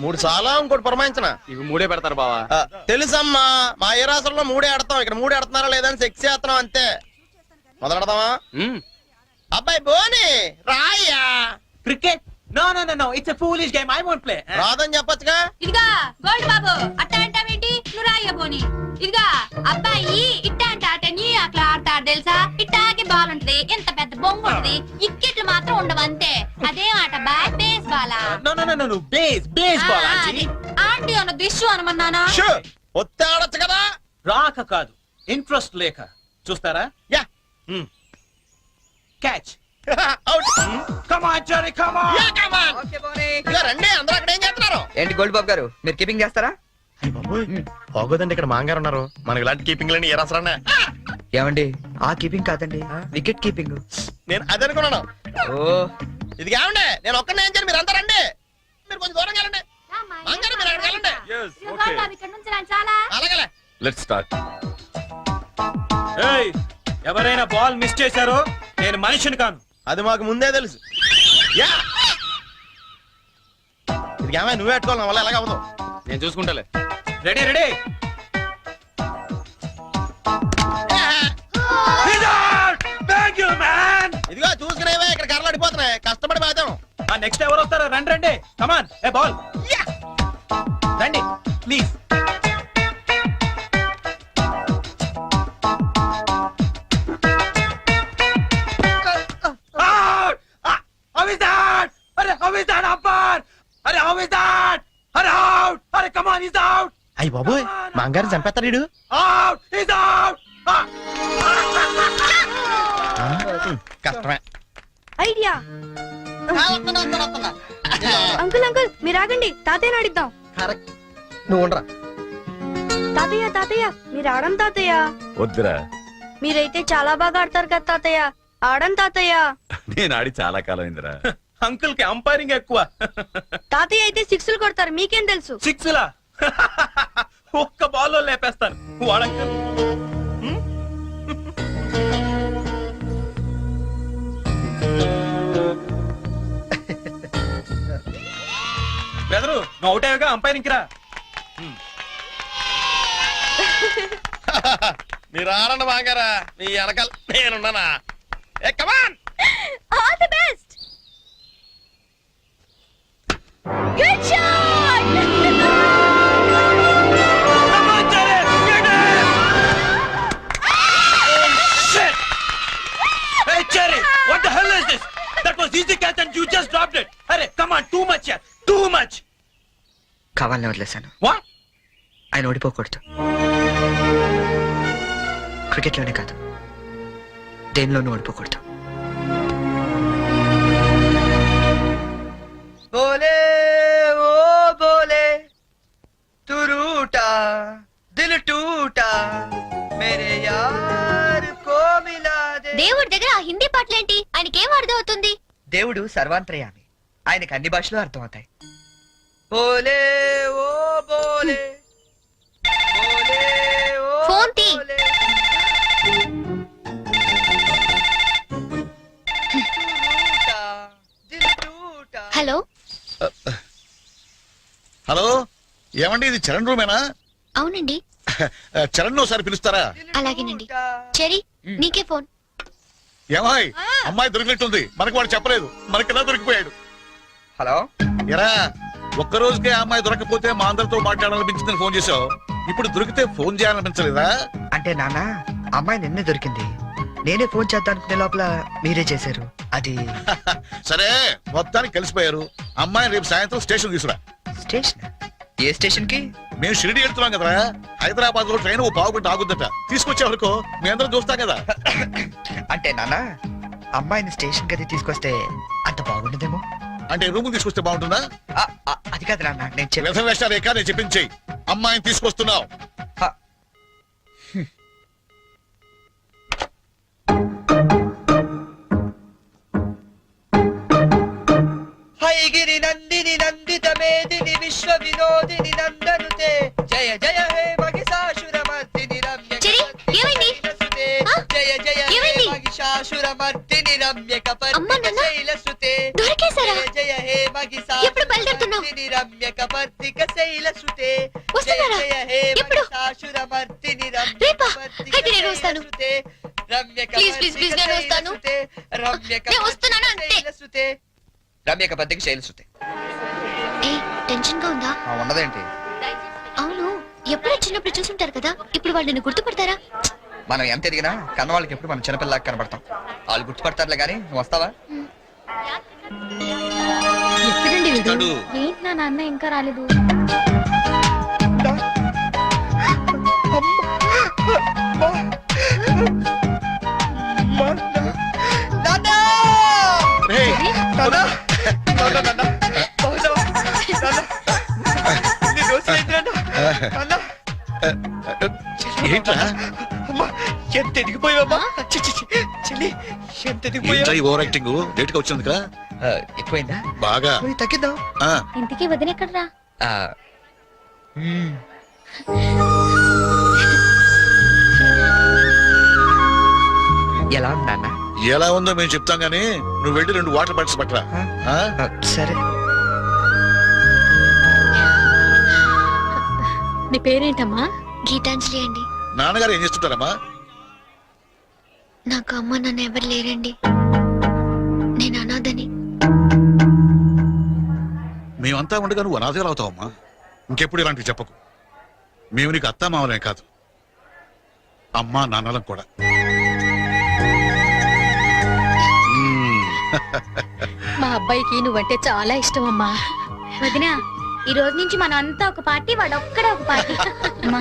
3 చాలా ఇంకోటి పురమాయించిన ఇవి 3 పెడతారు బావా. తెలుసమ్మా, మా ఏ రాష్ట్రంలో 3 ఆడతాం, ఇక్కడ 3 ఆడుతున్నారా లేదని సెక్స్ చేస్తున్నాం అంతే. మొదలెడదామా? అబ్బాయి బోని రాయ్యా. Cricket? No, it's a foolish game. I won't play. రాదని చెప్పొచ్చుగా. ఇదిగా గోల్డ్ బాబు అట్ట అంటావేంటి? నువ్వు రాయ్య బోని. ఇదిగా అబ్బాయి ఇట్ట అంటే ఆట నీ అట్లా ఆడతాడు తెలుసా? ఇట్టాకి బాల్ ఉంటది, ఎంత పెద్ద బొంగు ఉంటది, ఇక్కెట్లు మాత్రం ఉండవు అంతే. అదేం ఆట బా? బేస్ బాలా? No. Baseball, auntie. ఆంటీ అన్నది ఇష్యూ అనమన్నానా? ఒత్తి ఆడొచ్చు కదా. రాక కాదు, ఇంట్రెస్ట్ లేక. చూస్తారా? Yeah. Catch. Out. Come on Cherry, come on. Yeah come on. Okay బోని. ఇక రండి, అందరూ అక్కడ ఏం చేస్తున్నారు? ఏంటి గోల్డ్ బాబు గారు, మీరు కీపింగ్ చేస్తారా? బాగోదండి, ఇక్కడ మాంగారు ఉన్నారు. మనకి ఇలాంటి కీపింగ్ లేని ఏ రాసరా? ఏమండి, ఆ కీపింగ్ కాదండి, వికెట్ కీపింగ్. నేను అది అనుకున్నాను. ఓ, ఇది కావండి, నేను ఒక్కనే ఏం చేయాలి, మీరు అందరూ రండి. మీరు కొంచెం దూరం వెళ్ళండి. మాంగారు మీరు అక్కడ వెళ్ళండి. గోల్డ్ బాబు ఇక్కడ నుంచి రండి చాలా. అలాగే. Let's start. ఏయ్, ఎవరైనా బాల్ మిస్ చేశారో నేను మనిషిని కాను. అది మాకు ముందే తెలుసు. యా. ఇది ఏమైనా నువ్వే పెట్టుకోవాలి, నా వల్ల ఎలాగ అవ్వదు. నేను చూసుకుంటాలే. రెడీ. Thank you man. ఇదిగో చూసుకునేవే, ఇక్కడ కర్రలు అడిపోతున్నాయి, కష్టపడి బాధ్యం. నెక్స్ట్ ఎవరు వస్తారో రండి. కమాన్, ఏ బాల్. రండి ప్లీజ్. అయ్యి బాబోయ్, మాంగారు చంపేస్తాడు వీడు. కష్టమే. ఐడియా. అంకుల్ మీరు ఆగండి, తాతయ్యని అడిద్దాం. నువ్వు ఉండరా. తాతయ్య మీరు ఆడం తాతయ్య. వద్దురా, మీరైతే చాలా బాగా ఆడతారు కదా తాతయ్య, ఆడం తాతయ్య. నేను ఆడి చాలా కాలం అయిందిరా. అంకుల్ కి అంపైరింగ్ ఎక్కువ. తాతయ్య అయితే సిక్స్లు కొడతారు, మీకేం తెలుసు? సిక్స్లా? ఒక్క బాల్లో లేపేస్తాను వాడంకల్. బెదరు, నువ్వు అవుట్ అయ్యాగా అంపైరింగ్ రా. మీరు ఆడండి మాంగారా, మీ వెనకాల నేనున్నానా. ఏ come on. All the best. Good shot. Hey Cherry, what the hell is this? That was easy catch and you just dropped it. Arey, come on, too much here. Too much. కావాలని వదిలేశాను. What? ఆయన ఓడిపోకూడదు. Cricket లోనే కాదు, దేనిలోనూ ఓడిపోకూడదు. బోలే ఓ బోలే తు రూటా దిల్ టూటా మేరే యార్ కో మిలా they. దేవుడి దగ్గర ఆ హిందీ పాటలేంటి? ఆయనకేం అర్థం అవుతుంది? దేవుడు సర్వాంతర్యామి, ఆయనకి అన్ని భాషలు అర్థం అవుతాయి. బోలే ఓ బోలే బోలే ఓ ఫోన్ తీ. బోలే. హలో హలో, ఏమండి ఇది చరణ్ రూమేనా? అవునండి. చరణ్ ఒకసారి పిలుస్తారా? అలాగేనండి. చెరీ, నీకే ఫోన్. ఏమాయ్, అమ్మాయి దొరికినట్టుంది, మనకు వాడు చెప్పలేదు, మనకిలా దొరికిపోయాడు. హలో, ఎరా, ఒక్క రోజుకే ఆ అమ్మాయి దొరకపోతే మా అందరితో మాట్లాడాలనిపించిందని ఫోన్ చేసావు, ఇప్పుడు దొరికితే ఫోన్ చేయాలనిపించలేదా? అంటే నాన్న, అమ్మాయి నిన్నే దొరికింది, నేనే ఫోన్ చేద్దాం అనుకునే లోపల మీరే చేశారు. అది సరే, మొత్తానికి కలిసిపోయారు. అమ్మాయిని రేపు సాయంత్రం స్టేషన్ తీసుకురా. స్టేషన్? ఏ స్టేషన్ కి? మేము షిరిడి వెళ్తున్నాం కదా, హైదరాబాద్ లో ట్రైన్ ఓ పావు గంట ఆగుద్దట, తీసుకొచ్చే వరకు మీ అందరం చూస్తాం కదా. అంటే నాన్న, అమ్మాయిని స్టేషన్ కి తీసుకొస్తే అంత బాగుండదేమో. అంటే రూమ్ తీసుకొస్తే బాగుంటుందా? అది కాదు నాన్న, నేను వ్యర్థం వేషాలేక నేను చెప్పించేయి. అమ్మాయిని తీసుకొస్తున్నావు. హైగిరి నందిని నందిత మేదిని విశ్వ వినోదిని నందనుతే జయ జయ హే మహిషాసురమర్దిని రమ్య ఏమైంది? జయ జయ హే ఏమైంది? మహిషాసురమర్దిని రమ్య అమ్మా, నాన్న? కపర్దిని శైలసుతే దొరికేశారా? జయ జయ హే ఎప్పుడు బయలుదేరుతున్నావు? మర్దిని రమ్య కపర్దిక శైలసుతే జయ వస్తున్నారా? జయ హే ఎప్పుడు? మహిషాసుర మర్దిని రమ్య రేపా? కపర్దిక అయితే నేను వస్తాను. శైలసుతే రమ్య Please, please, please, నేను వస్తాను. శైలసుతే రమ్య నేను వస్తున్నాను అంతే. శైలసుతే రమ్య కపర్దిక శైలసుతే ఏ టెన్షన్ గా ఉందా? ఉండదేంటి అవును, ఎప్పుడో చిన్నప్పుడు చూసుంటారు కదా, ఇప్పుడు వాళ్ళు నిన్ను గుర్తుపడతారా? మనం ఎంత ఎదిగినా కన్న వాళ్ళకి ఎప్పుడు మనం చిన్నపిల్లలాగా కనబడతాం. వాళ్ళు గుర్తుపడతారులే కానీ నువ్వు వస్తావా? ఎప్పుడండి వీడు? ఇస్తాడు. ఏంటి నా నాన్న ఇంకా రాలేదు? రేయ్, ఏంట్రా ఎంత ఎదిగిపోయావమ్మా? చెల్లి ఎంత ఏంట్రా ఈ ఓవర్ యాక్టింగ్? లేట్ గా వచ్చింది కదా ఎక్కువైందా? బాగా తగ్గిద్దాం. ఆ, ఇంటికి వదినెక్కడ్రా? ఎలా ఉందన్న? ఎలా ఉందో మేము చెప్తాం గానీ నువ్వు వెళ్ళి 2 వాటర్ బాటిల్స్ పట్టరా. ఆ? సరే. నీ పేరేంటమ్మా? గీతాంజలి అండి. నాన్నగారు ఏం చేస్తుంటారమ్మా? నాకు అమ్మ నాన్న ఎవరు లేరండి, నేను అనాథని. మేమంతా ఉండగా నువ్వు అనాథగా అవుతావమ్మా. ఇంకెప్పుడు ఇలాంటివి చెప్పకు. మేము నీకు అత్తా మామలే కాదు, అమ్మా నాన్నలం కూడా. మా అబ్బాయికి నువ్వంటే చాలా ఇష్టం అమ్మా. వదినా, ఈ రోజు నుంచి మనం అంతా ఒక పార్టీ, వాడు ఒక్కడే ఒక పార్టీ. అమ్మా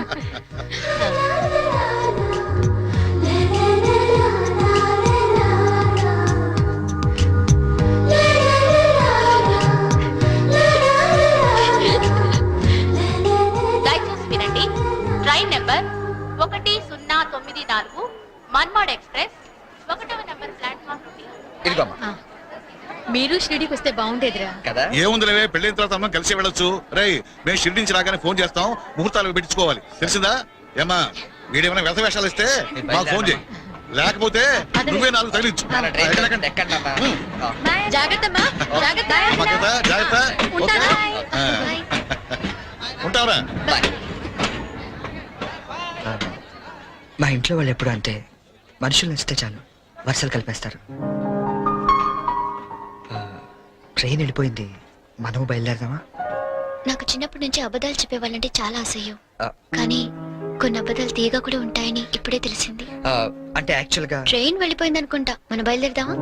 దయచేసి వినండి. ట్రైన్ నెంబర్ 1094 మన్మాడ్ ఎక్స్ప్రెస్ 1వ నెంబర్ ప్లాట్ఫామ్ నుండి. ఇదిగోమ్మా. మీరు షిరిడీకి వస్తే బాగుండేదిరా. కదా ఏముందిలేవే, పెళ్ళైన తర్వాత అమ్మ కలిసి వెళ్ళొచ్చు. రేయ్, మేము షిరిడి నుంచి రాగానే ఫోన్ చేస్తాం, ముహూర్తాలు పెట్టించుకోవాలి, తెలిసిందా? ఏమ్మా, వీడేమైనా వ్యర్థ వేషాలు ఇస్తే మాకు ఫోన్ చేయి, లేకపోతే నువ్వే 4 తగిలించు. మన ట్రైన్ ఎక్కండి, ఎక్కండి అన్న. జాగ్రత్త అమ్మా, జాగ్రత్త. జాగ్రత్త, జాగ్రత్త. ఓకే. ఉంటానా? ఆ. ఉంటావురా? బాయ్. మా ఇంట్లో వాళ్ళు ఎప్పుడు అంతే, మనుషులు నచ్చితే చాలు వరుసలు కలిపేస్తారు. ట్రైన్ వెళ్ళిపోయింది, మనము బయలుదేరదామా? నాకు చిన్నప్పటి నుంచి అబద్ధాలు చెప్పేవాళ్ళంటే చాలా అసహ్యం, ఆ, కానీ కొన్ని అబద్ధాలు తీయగా కూడా ఉంటాయని ఇప్పుడే తెలిసింది. అంటే యాక్చువల్ గా ట్రైన్ వెళ్ళిపోయింది అనుకుంటా, మనం బయలుదేరదామా?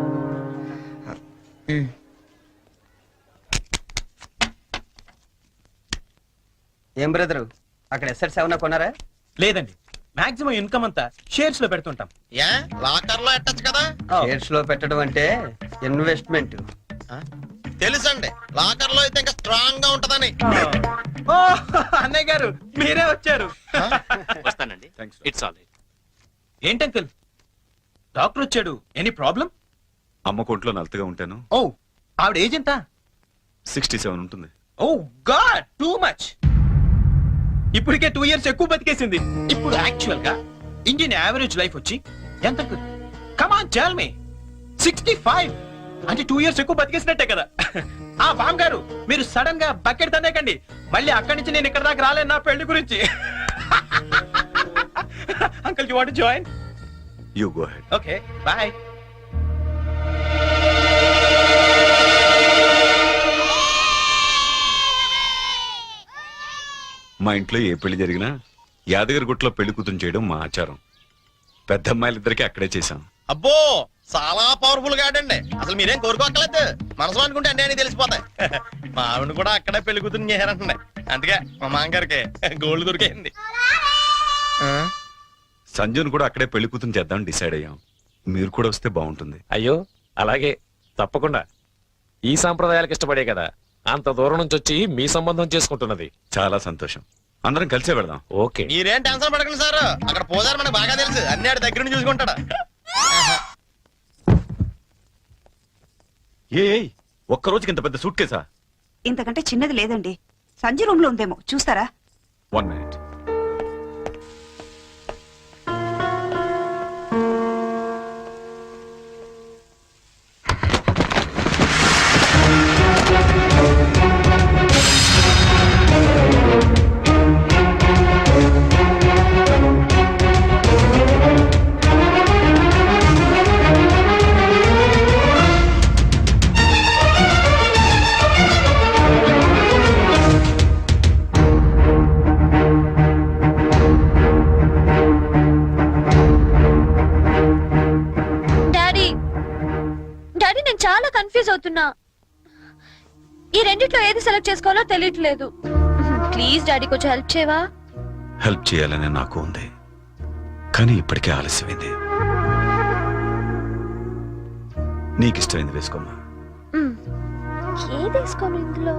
ఏం బ్రదరు, అక్కడ ఎస్ఎట్స్ ఏమన్నా కొన్నారా? లేదండి, మాక్సిమం ఇన్కమ్ అంతా షేర్స్ లో పెడుతుంటాం. ఏ లాకర్ లో ఎట్టచ్చు కదా? షేర్స్ లో పెట్టడం అంటే ఇన్వెస్ట్మెంట్. తెలుసండి, లాకర్ లో అయితే ఇంకా స్ట్రాంగ్ గా ఉంటదని. ఓ, అన్నయ్య గారు మీరే వచ్చారు. వస్తానండి. It's all right. ఏంటంకుల్, డాక్టర్ వచ్చాడు, ఎనీ ప్రాబ్లం? అమ్మ కొంట్లో నలతగా ఉంటాను. ఓ, ఆవిడ ఏజ్ ఎంత? 67 ఉంటుంది. ఓ గాడ్, టూ మచ్. ఇప్పటికే 2 years ఎక్కువ బతికేసింది. ఇప్పుడు యాక్చువల్ గా ఇండియన్ యావరేజ్ లైఫ్ వచ్చి ఎంత? Come on tell me. 65 అంటే 2 years ఎక్కువ బతికేసినట్టే కదా. ఆ బామ్ గారు, మీరు సడన్ గా బకెట్ తనేకండి, మళ్ళీ అక్కడి నుంచి నేను ఇక్కడ దాకా రాలేను నా పెళ్లి గురించి. Uncle, you want to join? You go head. Okay, bye. మా ఇంట్లో ఏ పెళ్లి జరిగినా యాదగిరిగుట్టలో పెళ్లి కూతురు చేయడం మా ఆచారం. పెద్ద అమ్మాయిలిద్దరికి అక్కడే చేశాం. అబ్బో, చాలా పవర్ఫుల్ గాడండి. అసలు మీరేం కోరుకోక్కర్లేదు, మనసు అనుకుంటే అన్నీ అని తెలిసిపోతాయి. మా ఆవిడ కూడా అక్కడే పెళ్లి కూతురు చేశారంటుండే, అందుకే మా మామగారికి గోల్డ్ దొరికింది. సంజును కూడా అక్కడే పెళ్లి కూతురు చేద్దాం డిసైడ్ అయ్యాం. మీరు కూడా వస్తే బాగుంటుంది. అయ్యో అలాగే, తప్పకుండా. ఈ సాంప్రదాయాలకు ఇష్టపడే కదా అంత దూరం నుంచి వచ్చి మీ సంబంధం చేసుకుంటున్నది. చాలా సంతోషం, అందరం కలిసే వెళదాం. ఓకే. మీరేం టెన్షన్ పడకండి సార్, అక్కడ పోదారు మనకు బాగా తెలుసు, అన్ని ఆడి దగ్గర నుంచి చూసుకుంటాడు. ఒక్క రోజుకి ఇంత పెద్ద సూట్ కేసా? ఇంతకంటే చిన్నది లేదండి, సంజయ్ రూమ్ లో ఉందేమో, చూస్తారా? 1 minute. రెండిట్లో ఏది సెలెక్ట్ చేసుకోవాలో తెలియట్లేదు. ప్లీజ్ డాడీ కొంచెం హెల్ప్ చేయవా? హెల్ప్ చేయాలని నాకు ఉంది, కానీ ఇప్పటికే ఆలస్యమైంది. నీకు ఇష్టమైంది వేసుకోమ్మా. ఏది వేసుకోను ఇందులో?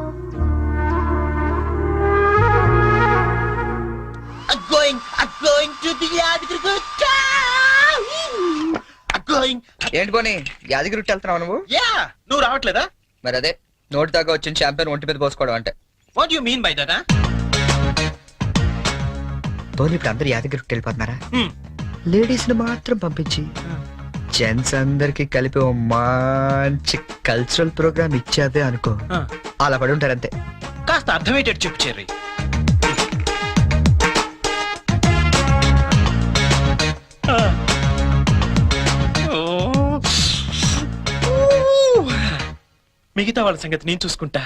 ఏంటి పోనీ యాదగిరి వెళ్తున్నావు నువ్వు? యా, నువ్వు రావట్లేదా? మరి అదే నోటి దాకా వచ్చిన ఛాంపియన్ ఒంటి మీద పోసుకోవడం అంటే. What you mean by that? పోనీ ఇప్పుడు అందరు యాదగిరి వెళ్ళిపోతున్నారా? లేడీస్ ని మాత్రం పంపించి జెంట్స్ అందరికి కలిపి ఓ మంచి కల్చరల్ ప్రోగ్రామ్ ఇచ్చేదే అనుకో, అలా పడి ఉంటారు అంతే. కాస్త అర్థమయ్యేటట్టు చెప్పు చెర్రీ. మిగతా వాళ్ళ సంగతి నేను చూసుకుంటా.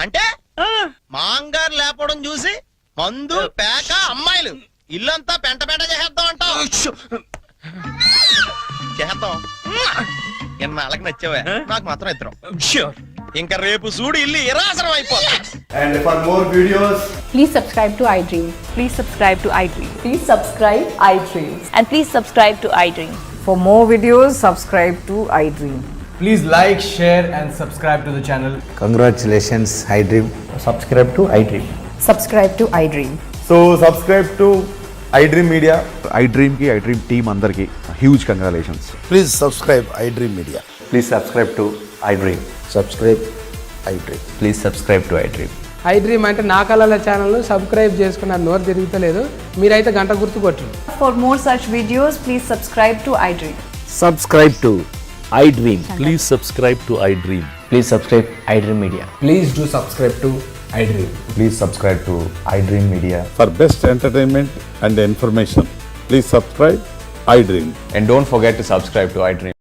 అంటే మాంగారు లేపడం చూసి మందు పేక అమ్మాయిలు ఇల్లంతా పెంట పెంట చేసేద్దాం అంటావు. చేద్దాం. ఎన్నాళ్ళకి నచ్చావా? నాకు మాత్రం ఇద్దరం. Sure. ఇంకా రేపు చూడు ఇల్లు ఇరాసనం అయిపోతా. And for more videos, Please subscribe to iDream. Please subscribe to iDream. Please subscribe iDream. And please subscribe to iDream. For more videos, subscribe to iDream. please like, share and subscribe to the channel. Congratulations iDream. Subscribe to iDream. Subscribe to iDream. So subscribe to iDream Media. iDream ki iDream team andarki huge congratulations. Please subscribe iDream media. Please subscribe to iDream. Subscribe iDream. Please subscribe to iDream. iDream అంటే నా కళల channel subscribe చేసుకున్న నోరు తిరుగుతలేదు. మీరైతే గంట గుర్తు కొట్టండి. For more such videos, please subscribe to iDream. Subscribe to iDream. Please subscribe to iDream. Please subscribe iDream Media. Please do subscribe to iDream. Please subscribe to iDream Media. For best entertainment and information please subscribe iDream. And don't forget to subscribe to iDream.